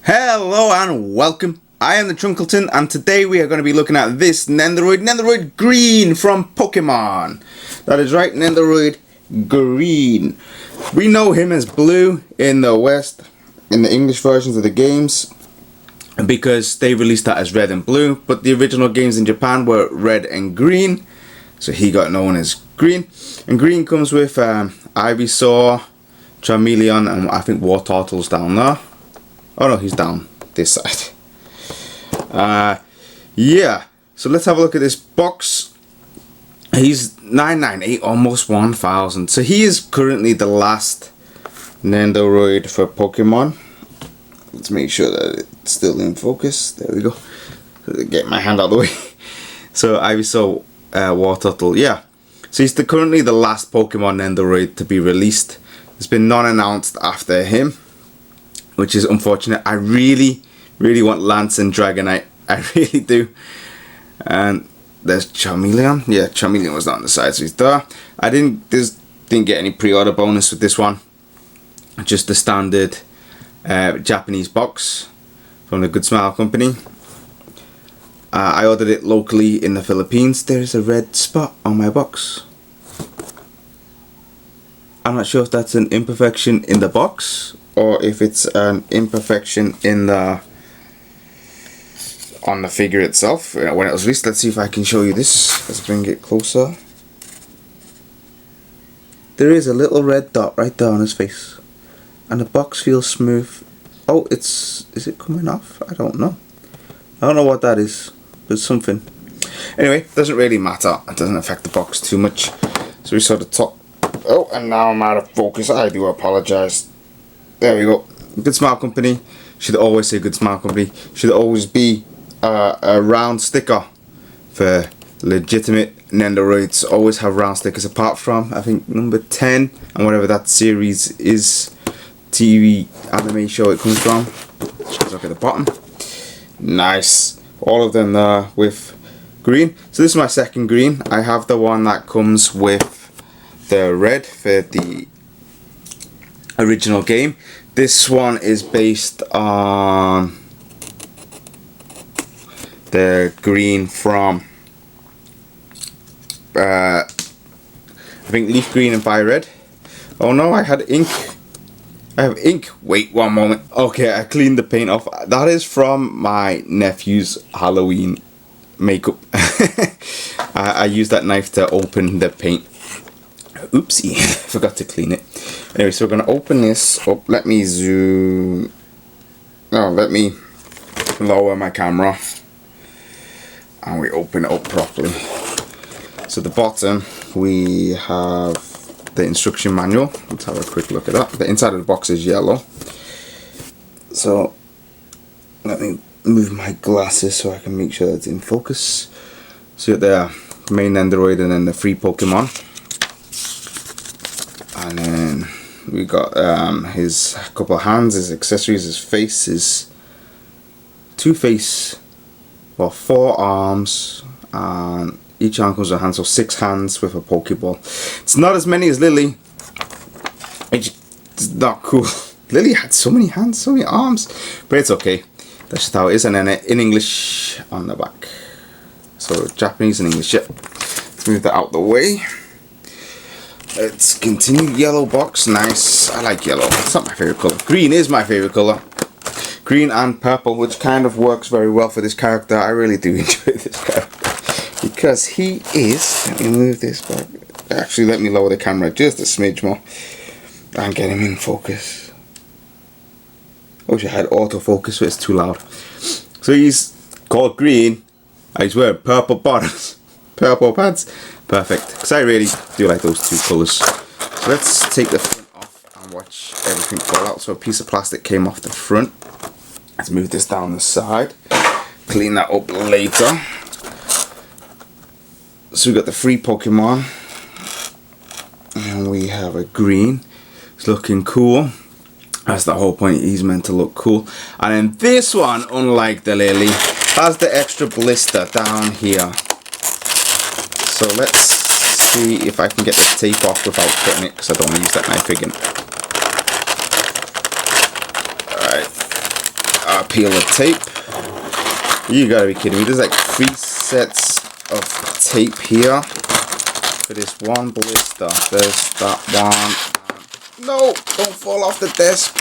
Hello and welcome. I am the Trunkleton, and today we are going to be looking at this Nendoroid Green from Pokemon. That is right, Nendoroid Green. We know him as Blue in the West, in the English versions of the games, because they released that as Red and Blue, but the original games in Japan were Red and Green, so he got known as Green. And Green comes with Ivysaur, Charmeleon, and I think Wartortle's down there. Oh no, he's down this side. Yeah, so let's have a look at this box. He's 998, almost 1000. So he is currently the last Nendoroid for Pokemon. Let's make sure that it's still in focus. There we go. Get my hand out of the way. So Ivysaur, Wartortle, yeah. So he's currently the last Pokemon Nendoroid to be released. There's been none announced after him, which is unfortunate. I really want Lance and Dragonite. I really do. And there's Charmeleon. Yeah, Charmeleon was not on the side, so he's there. I didn't get any pre-order bonus with this one. Just the standard Japanese box from the Good Smile company. I ordered it locally in the Philippines. There's a red spot on my box. I'm not sure if that's an imperfection in the box or if it's an imperfection in on the figure itself when it was released. Let's see if I can show you this. Let's bring it closer. There is a little red dot right there on his face, and the box feels smooth. Oh, is it coming off? I don't know. I don't know what that is, but it's something. Anyway, doesn't really matter. It doesn't affect the box too much. So we saw the top. Oh, and now I'm out of focus. I do apologize. There we go. Good Smile Company. Should always say Good Smile Company. Should always be a round sticker for legitimate Nendoroids. Always have round stickers, apart from I think number 10 and whatever that series is, TV anime show it comes from. Let's look at the bottom. Nice. All of them there with green. So this is my second green. I have the one that comes with the red for the original game. This one is based on the green from I think Leaf Green and Fire Red. Oh no, I had ink. I have ink. Wait one moment. Okay, I cleaned the paint off. That is from my nephew's Halloween makeup. I used that knife to open the paint. Oopsie, forgot to clean it. Anyway, so we're going to open this up. Let me zoom. No, let me lower my camera. And we open it up properly. So the bottom, we have the instruction manual. Let's have a quick look at that. The inside of the box is yellow. So let me move my glasses so I can make sure that it's in focus. So you got the main Nendoroid and then the free Pokemon. And then we got his couple of hands, his accessories, his face, his four arms, and each arm comes with a hand, so 6 hands with a Pokeball. It's not as many as Lily. It's not cool. Lily had so many hands, so many arms, but it's okay. That's just how it is. And then in English on the back. So Japanese and English. Yep. Let's move that out the way. Let's continue. Yellow box, nice. I like yellow. It's not my favorite color. Green is my favorite color. Green and purple, which kind of works very well for this character. I really do enjoy this character because he is. Let me move this back. Actually, let me lower the camera just a smidge more and get him in focus. I wish I had autofocus, but it's too loud. So he's called Green. He's wearing purple bottoms, purple pants. Perfect, because I really do like those two colours. So let's take the front off and watch everything fall out. So a piece of plastic came off the front. Let's move this down the side. Clean that up later. So we got the free Pokemon. And we have a green. It's looking cool. That's the whole point. He's meant to look cool. And then this one, unlike the Lily, has the extra blister down here. So let's see if I can get the tape off without cutting it, because I don't want to use that knife again. Alright. gotta peel the tape. You gotta be kidding me. There's like 3 sets of tape here for this one blister. There's that one. No, don't fall off the desk.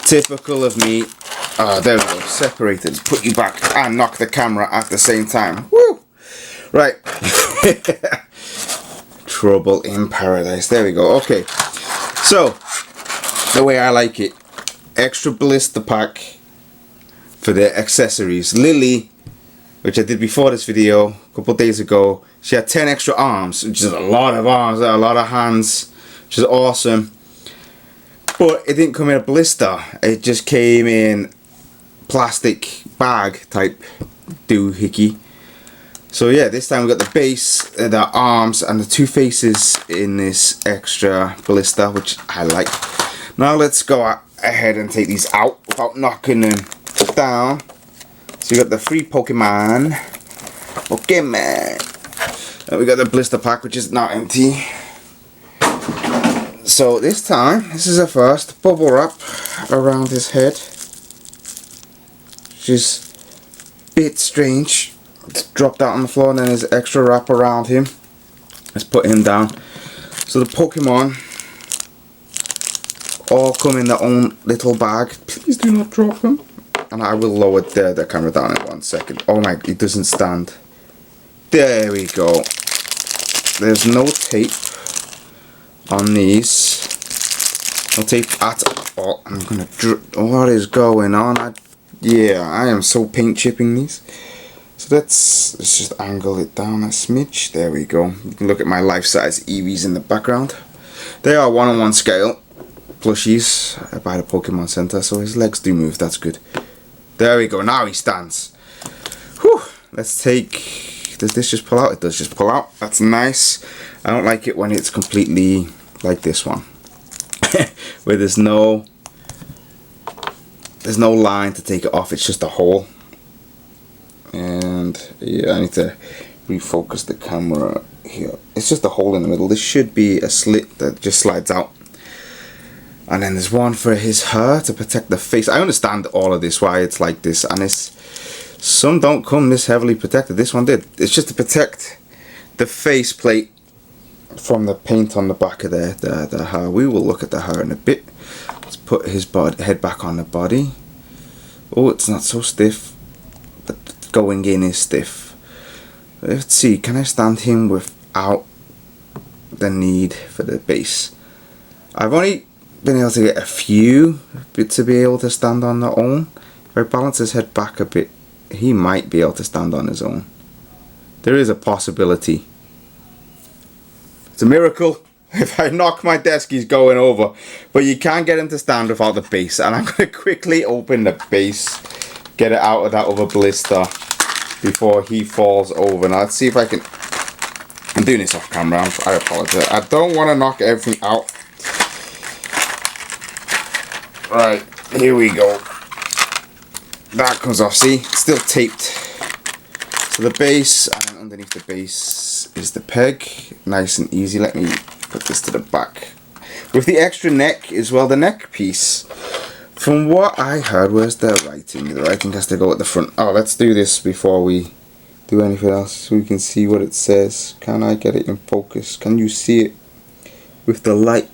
Typical of me. There we go. Separated. Put you back and knock the camera at the same time. Woo! Right. Trouble in paradise. There we go. Okay. So, the way I like it. Extra blister pack for the accessories. Lily, which I did before this video, a couple of days ago, she had 10 extra arms, which is a lot of arms, a lot of hands, which is awesome. But it didn't come in a blister. It just came in plastic bag type doohickey. So yeah, this time we got the base, the arms, and the 2 faces in this extra blister, which I like. Now let's go ahead and take these out without knocking them down. So you got the 3 Pokemon. And we got the blister pack, which is now empty. So this time, this is a first bubble wrap around his head, which is a bit strange. It's dropped out on the floor, and then there's extra wrap around him. Let's put him down. So the Pokemon all come in their own little bag. Please do not drop them. And I will lower the camera down in 1 second. Oh my, it doesn't stand. There we go. There's no tape on these. No tape at all. I'm gonna what is going on? Yeah, I am so paint chipping these. So let's just angle it down a smidge. There we go. You can look at my life-size Eevees in the background. They are 1:1 scale plushies by the Pokemon Center, so his legs do move. That's good. There we go. Now he stands. Whew. Let's take. Does this just pull out? It does just pull out. That's nice. I don't like it when it's completely like this one, where there's no line to take it off. It's just a hole. And yeah, I need to refocus the camera here. It's just a hole in the middle. This should be a slit that just slides out. And then there's one for his hair to protect the face. I understand all of this, why it's like this. And some don't come this heavily protected. This one did. It's just to protect the face plate from the paint on the back of the hair. We will look at the hair in a bit. Let's put his head back on the body. Oh, it's not so stiff. But going in is stiff. Let's see. Can I stand him without the need for the base? I've only been able to get a few to be able to stand on their own. If I balance his head back a bit, he might be able to stand on his own. There is a possibility. It's a miracle. If I knock my desk, he's going over. But you can't get him to stand without the base. And I'm going to quickly open the base, get it out of that other blister before he falls over. Now let's see if I can. I'm doing this off camera. I apologize. I don't want to knock everything out. Right, here we go. That comes off. See, it's still taped. So the base, and underneath the base is the peg. Nice and easy. Let me put this to the back. With the extra neck as well, the neck piece. From what I heard, where's the writing? The writing has to go at the front. Oh, let's do this before we do anything else so we can see what it says. Can I get it in focus? Can you see it with the light?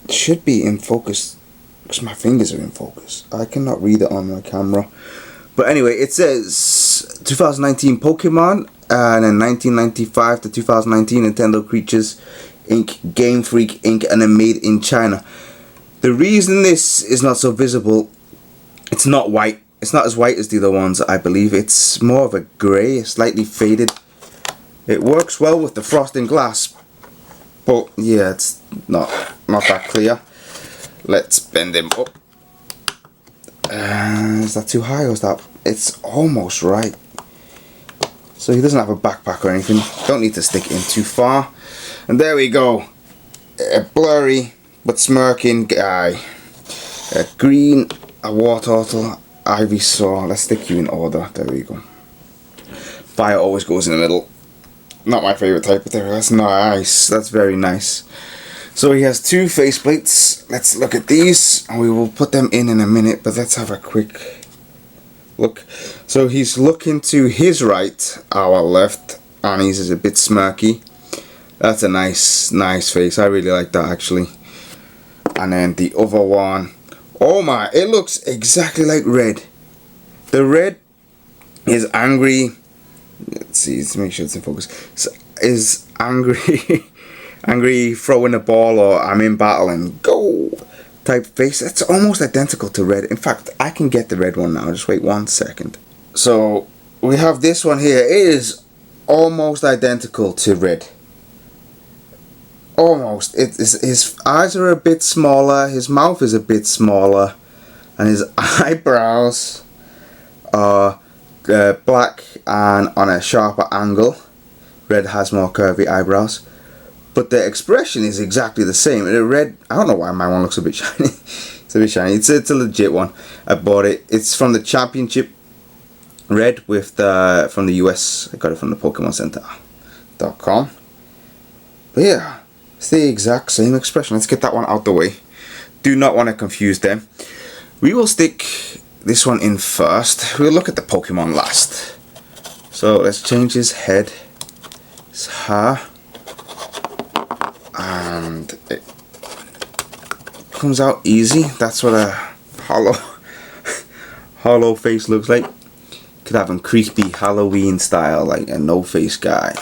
It should be in focus because my fingers are in focus. I cannot read it on my camera. But anyway, it says 2019 Pokemon and then 1995 to 2019 Nintendo Creatures Inc. Game Freak Inc. and then made in China. The reason this is not so visible, it's not white. It's not as white as the other ones, I believe. It's more of a grey, slightly faded. It works well with the frosting glass, but yeah, it's not that clear. Let's bend him up. Is that too high or is that? It's almost right. So he doesn't have a backpack or anything. Don't need to stick it in too far. And there we go. A blurry but smirking guy. A green, a war turtle, Ivysaur. Let's stick you in order. There we go. Fire always goes in the middle. Not my favorite type, but there. That's nice. That's very nice. So he has two faceplates. Let's look at these, and we will put them in a minute, but let's have a quick look. So he's looking to his right, our left, and he's a bit smirky. That's a nice face. I really like that, actually. And then the other one, oh my, it looks exactly like Red. The Red is angry. Let's see, let's make sure it's in focus. Is angry, angry, throwing a ball, or I'm in battle and go type face. It's almost identical to Red. In fact, I can get the Red one now. Just wait 1 second. So we have this one here. It is almost identical to Red. Almost. His eyes are a bit smaller. His mouth is a bit smaller, and his eyebrows are black and on a sharper angle. Red has more curvy eyebrows, but the expression is exactly the same. The Red, I don't know why my one looks a bit shiny. It's a bit shiny. It's a legit one. I bought it. It's from the Championship Red with from the US. I got it from the PokemonCenter.com. But yeah, it's the exact same expression. Let's get that one out the way. Do not want to confuse them. We will stick this one in first. We'll look at the Pokemon last. So let's change his head, his hair, and it comes out easy. That's what a hollow face looks like. Could have him creepy Halloween style, like a no face guy.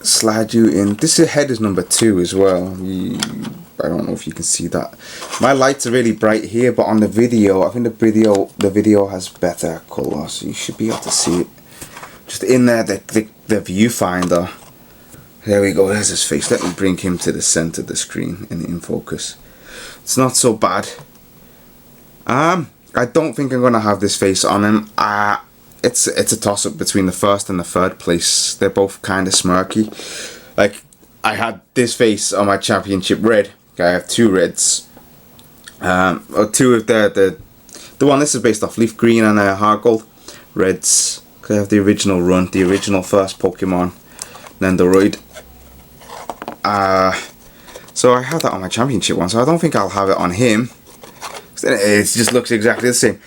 Slide you in. This head is number 2 as well. I don't know if you can see that. My lights are really bright here, but on the video, I think the video has better color, so you should be able to see it. Just in there, the viewfinder. There we go. There's his face. Let me bring him to the center of the screen in focus. It's not so bad. I don't think I'm gonna have this face on him. It's a toss up between the first and the third place. They're both kind of smirky. Like, I had this face on my Championship Red. I have 2 Reds. Or 2 of the one. This is based off Leaf Green and Heart Gold Reds. I have the original run, the original first Pokemon, Nendoroid. So I have that on my Championship one. So I don't think I'll have it on him. It just looks exactly the same.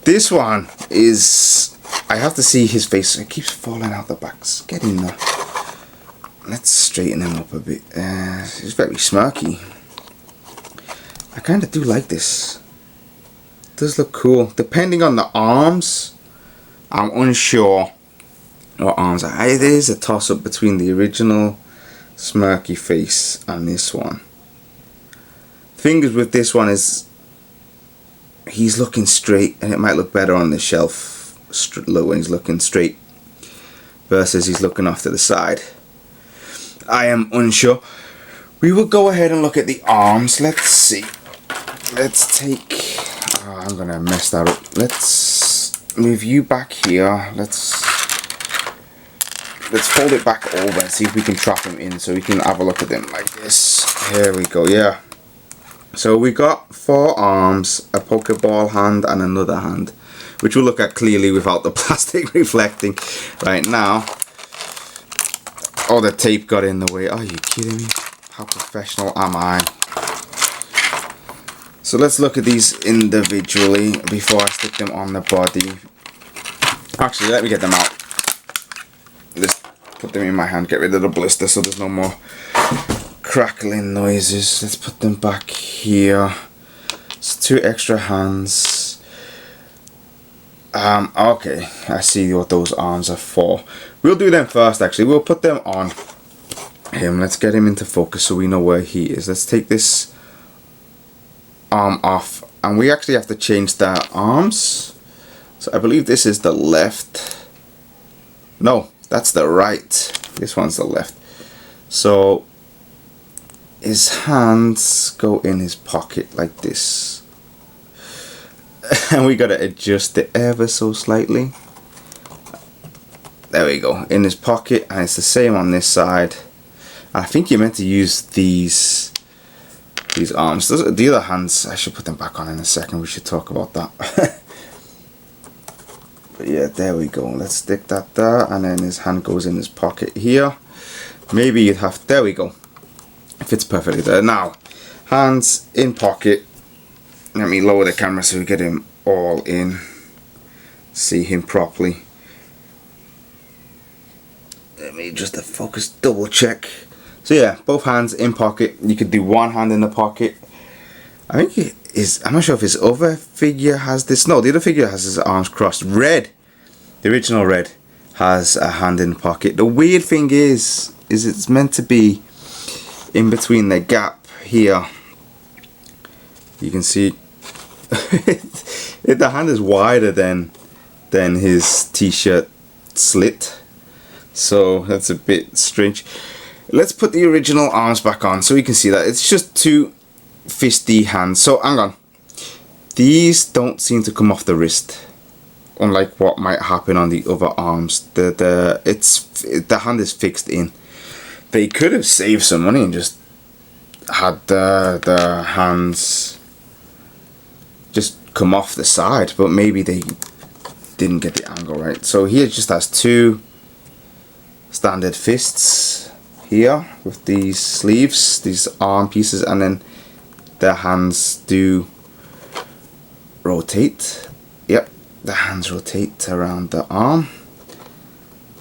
This one is, I have to see his face. It keeps falling out the back. Get in there. Let's straighten him up a bit. He's very smirky. I kind of do like this. It does look cool. Depending on the arms, I'm unsure what arms are. It is a toss up between the original smirky face and this one. Thing is with this one is he's looking straight, and it might look better on the shelf when he's looking straight versus he's looking off to the side. I am unsure. We will go ahead and look at the arms. Let's see. Let's take, I'm gonna mess that up. Let's move you back here. Let's fold it back over and see if we can trap him in so we can have a look at them like this. Here we go. Yeah. So we got 4 arms, a Pokeball hand, and another hand, which we'll look at clearly without the plastic reflecting right now. Oh, the tape got in the way. Are you kidding me? How professional am I? So let's look at these individually before I stick them on the body. Actually, let me get them out. Just put them in my hand, get rid of the blister so there's no more crackling noises. Let's put them back here. It's 2 extra hands. Okay, I see what those arms are for. We'll do them first actually. We'll put them on him. Let's get him into focus so we know where he is. Let's take this arm off, and we actually have to change the arms. So I believe this is the left. No, that's the right. This one's the left. So his hands go in his pocket like this. And we gotta adjust it ever so slightly. There we go, in his pocket, and it's the same on this side. I think you're meant to use these arms. The other hands, I should put them back on in a second. We should talk about that. But yeah, there we go. Let's stick that there, and then his hand goes in his pocket here. Maybe you'd have, there we go. It fits perfectly there. Now, hands in pocket. Let me lower the camera so we get him all in. See him properly. Let me just focus, double check. So yeah, both hands in pocket. You could do one hand in the pocket. I think I'm not sure if his other figure has this. No, the other figure has his arms crossed. Red, the original Red, has a hand in the pocket. The weird thing is it's meant to be in between the gap here. You can see the hand is wider than his t-shirt slit, so that's a bit strange. Let's put the original arms back on so we can see that it's just two fisty hands. So hang on, these don't seem to come off the wrist, unlike what might happen on the other arms. The hand is fixed in. They could have saved some money and just had the hands just come off the side, but maybe they didn't get the angle right. So here it just has two standard fists here with these sleeves, these arm pieces, and then the hands do rotate. Yep, the hands rotate around the arm.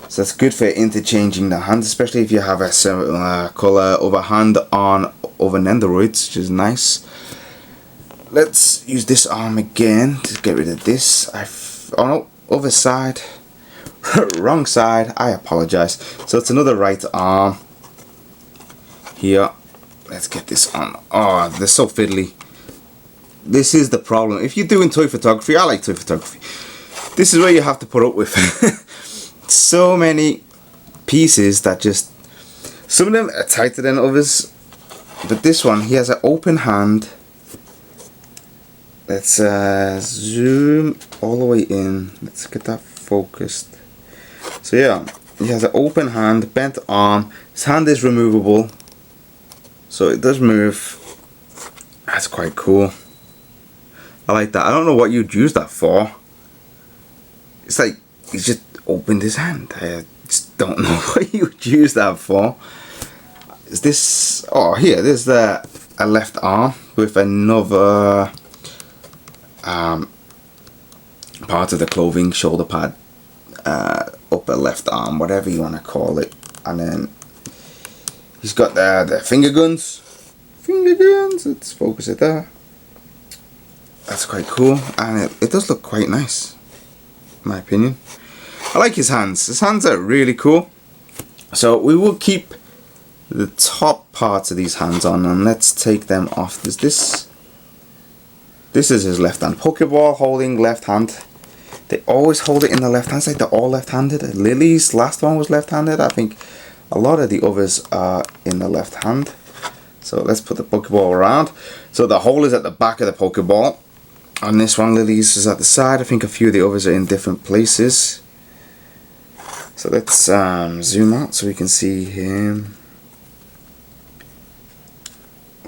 So that's good for interchanging the hands, especially if you have a similar color over hand on over Nendoroids, which is nice. Let's use this arm again to get rid of this. Oh no, other side. Wrong side, I apologize. So it's another right arm here. Let's get this on. Oh, they're so fiddly. This is the problem. If you're doing toy photography, I like toy photography, this is where you have to put up with so many pieces that just, some of them are tighter than others, but this one, he has an open hand. Let's zoom all the way in. Let's get that focused. So yeah, he has an open hand, bent arm. His hand is removable, so it does move. That's quite cool. I like that. I don't know what you'd use that for. It's like he's just opened his hand. I just don't know what you would use that for. Is this? Oh, here. There's a left arm with another part of the clothing, shoulder pad, upper left arm, whatever you want to call it, and then he's got the finger guns. Finger guns. Let's focus it there. That's quite cool, and it does look quite nice, in my opinion. I like his hands. His hands are really cool. So we will keep the top parts of these hands on, and let's take them off. This is his left hand. Pokeball holding left hand. They always hold it in the left hand side. They're all left-handed. Lily's last one was left-handed. I think a lot of the others are in the left hand. So let's put the Pokeball around. So the hole is at the back of the Pokeball. On this one, Lily's is at the side. I think a few of the others are in different places. So let's zoom out so we can see him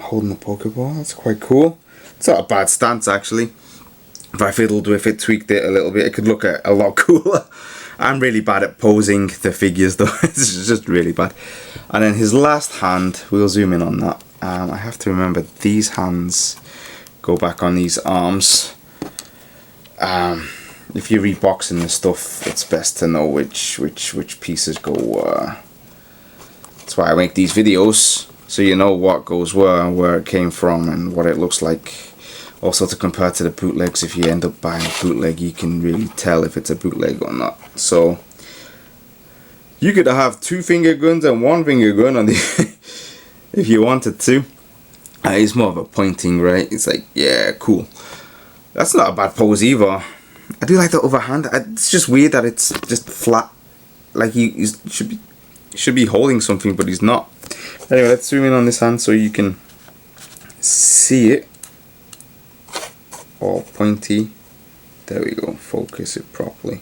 holding the Pokeball. That's quite cool. It's not a bad stance, actually. If I fiddled with it, tweaked it a little bit, it could look a lot cooler. I'm really bad at posing the figures though. It's just really bad. And then his last hand, we'll zoom in on that. I have to remember these hands go back on these arms. If you're reboxing the stuff, it's best to know which pieces go where. That's why I make these videos, so you know what goes where it came from, and what it looks like. Also to compare to the bootlegs, if you end up buying a bootleg, you can really tell if it's a bootleg or not. So you could have two finger guns and one finger gun on the if you wanted to. It's more of a pointing, right? It's like, yeah, cool. That's not a bad pose either. I do like the other hand. It's just weird that it's just flat. Like he should be holding something, but he's not. Anyway, let's zoom in on this hand so you can see it. All pointy. There we go. Focus it properly.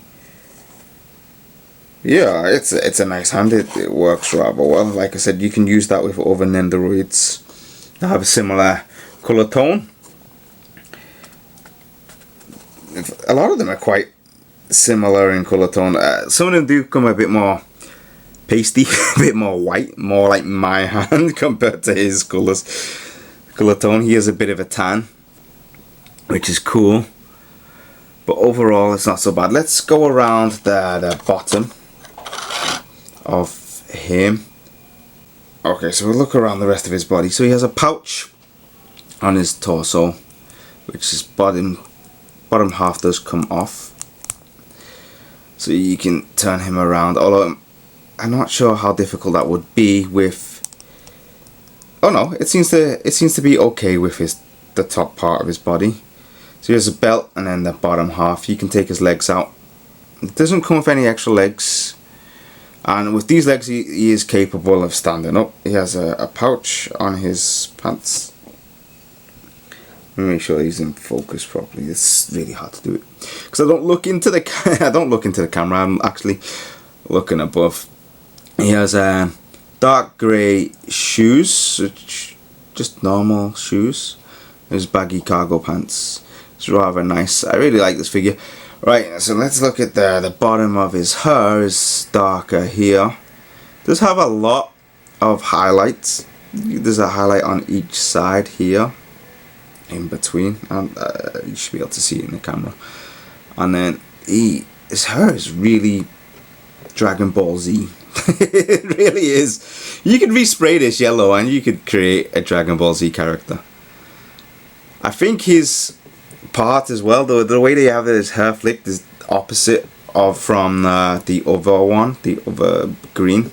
Yeah, it's a nice hand. It works rather well. Like I said, you can use that with other Nendoroids that have a similar color tone. A lot of them are quite similar in colour tone. Some of them do come a bit more pasty, a bit more white, more like my hand compared to his colour tone. He has a bit of a tan, which is cool, but overall it's not so bad. Let's go around the bottom of him. Okay, so we'll look around the rest of his body. So he has a pouch on his torso, which is bottom half does come off, so you can turn him around, although I'm not sure how difficult that would be with, oh no, it seems to be okay with the top part of his body. So here's a belt, and then the bottom half, you can take his legs out. It doesn't come with any extra legs, and with these legs he is capable of standing up. He has a pouch on his pants. Let me make sure he's in focus properly. It's really hard to do it because I don't look into the camera. I'm actually looking above. He has dark grey shoes, just normal shoes. His baggy cargo pants. It's rather nice. I really like this figure. Right, so let's look at the bottom of his hair is darker here. Does have a lot of highlights. There's a highlight on each side here, in between, and you should be able to see it in the camera. And then his hair is really Dragon Ball Z. It really is. You could respray this yellow and you could create a Dragon Ball Z character. I think his part as well, the way they have his hair flicked is opposite of from the other one, the other green.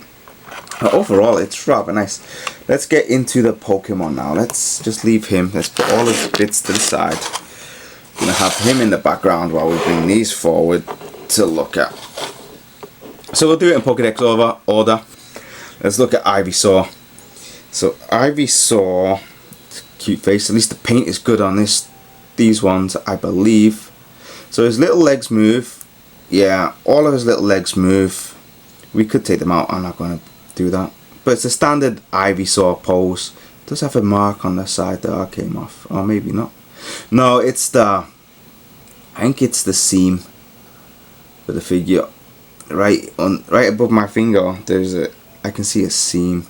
But overall it's rather nice. Let's get into the Pokemon now. Let's just leave him. Let's put all his bits to the side. I'm gonna have him in the background while we bring these forward to look at. So we'll do it in Pokédex order. Let's look at Ivysaur. So Ivysaur, cute face. At least the paint is good on these ones, I believe. So his little legs move. Yeah, all of his little legs move. We could take them out. I'm not going to do that. But it's a standard Ivysaur pose. It does have a mark on the side that I came off. Or maybe not. No, it's I think it's the seam for the figure. Right above my finger, I can see a seam,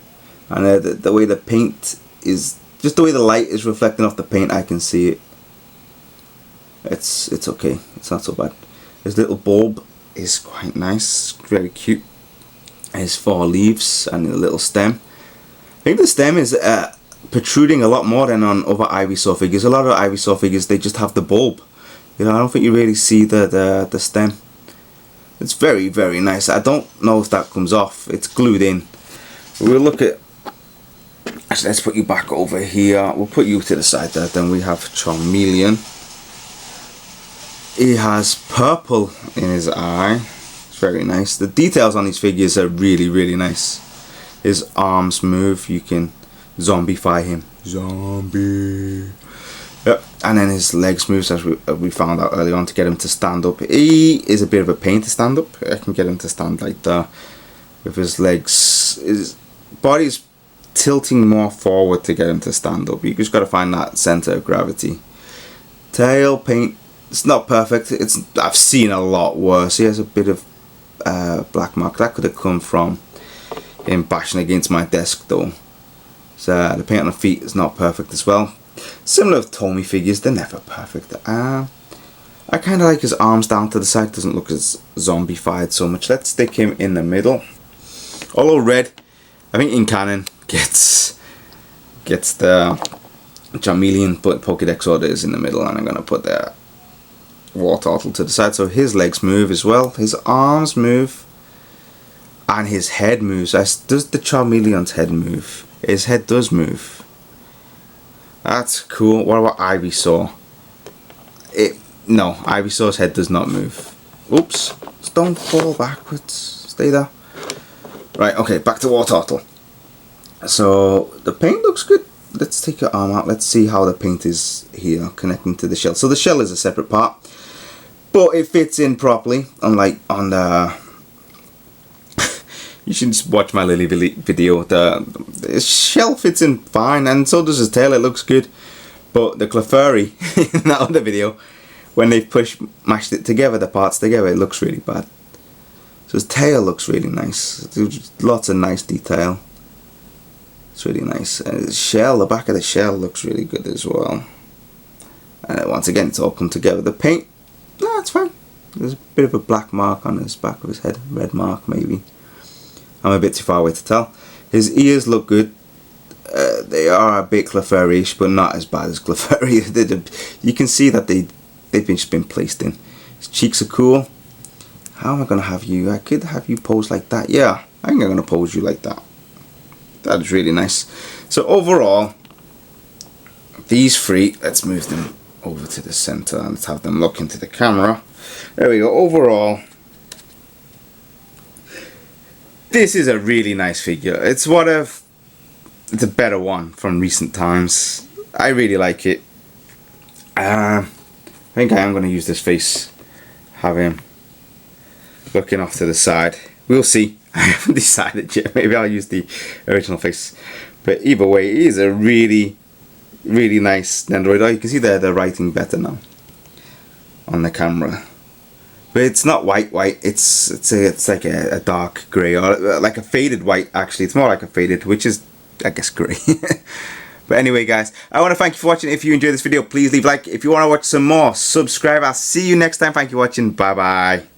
and the way the paint is, just the way the light is reflecting off the paint, I can see it. It's okay. It's not so bad. His little bulb is quite nice, very cute. His 4 leaves and a little stem. I think the stem is protruding a lot more than on other Ivysaur figures. A lot of Ivysaur figures, they just have the bulb. You know, I don't think you really see the stem. It's very, very nice. I don't know if that comes off. It's glued in. We'll look at... Actually, let's put you back over here. We'll put you to the side there. Then we have Charmeleon. He has purple in his eye. It's very nice. The details on these figures are really, really nice. His arms move. You can zombify him. Zombie. Yep. And then his legs move, as we found out earlier on, to get him to stand up. He is a bit of a pain to stand up. I can get him to stand like that with his legs. His body's tilting more forward to get him to stand up. You just got to find that center of gravity. Tail paint, it's not perfect. I've seen a lot worse. He has a bit of black mark. That could have come from him bashing against my desk though. So the paint on the feet is not perfect as well. Similar with Tomy figures, they're never perfect. I kind of like his arms down to the side. Doesn't look as zombified so much. Let's stick him in the middle. Although red, I think in canon gets the Charmeleon, but Pokédex order is in the middle, and I'm gonna put the Wartortle to the side. So his legs move as well. His arms move, and his head moves. Does the Charmeleon's head move? His head does move. That's cool. What about Ivysaur? No, Ivysaur's head does not move. Oops. Don't fall backwards. Stay there. Right, okay, back to Wartortle. So, the paint looks good. Let's take your arm out. Let's see how the paint is here, connecting to the shell. So the shell is a separate part, but it fits in properly, unlike on the... You should just watch my Lily video. The shell fits in fine, and so does his tail. It looks good. But the Clefairy in that other video when they've mashed it together, the parts together, it looks really bad. So his tail looks really nice. There's lots of nice detail. It's really nice. And his shell, the back of the shell looks really good as well. And once again, it's all come together. The paint, no, it's fine. There's a bit of a black mark on his back of his head, red mark maybe. I'm a bit too far away to tell. His ears look good. They are a bit Clefairy-ish, but not as bad as Clefairy. You can see that they've just been placed in. His cheeks are cool. How am I going to have you? I could have you pose like that. Yeah, I think I'm going to pose you like that. That is really nice. So overall, these three, let's move them over to the center and let's have them look into the camera. There we go. Overall, this is a really nice figure. It's it's a better one from recent times. I really like it. I think I am going to use this face. Have him looking off to the side. We'll see. I haven't decided yet. Maybe I'll use the original face. But either way, it is a really, really nice Nendoroid. Oh, you can see the writing better now on the camera. But it's not white. It's like a dark grey, or like a faded white. Actually, it's more like a faded, which is, I guess, grey. But anyway, guys, I want to thank you for watching. If you enjoyed this video, please leave a like. If you want to watch some more, subscribe. I'll see you next time. Thank you for watching. Bye bye.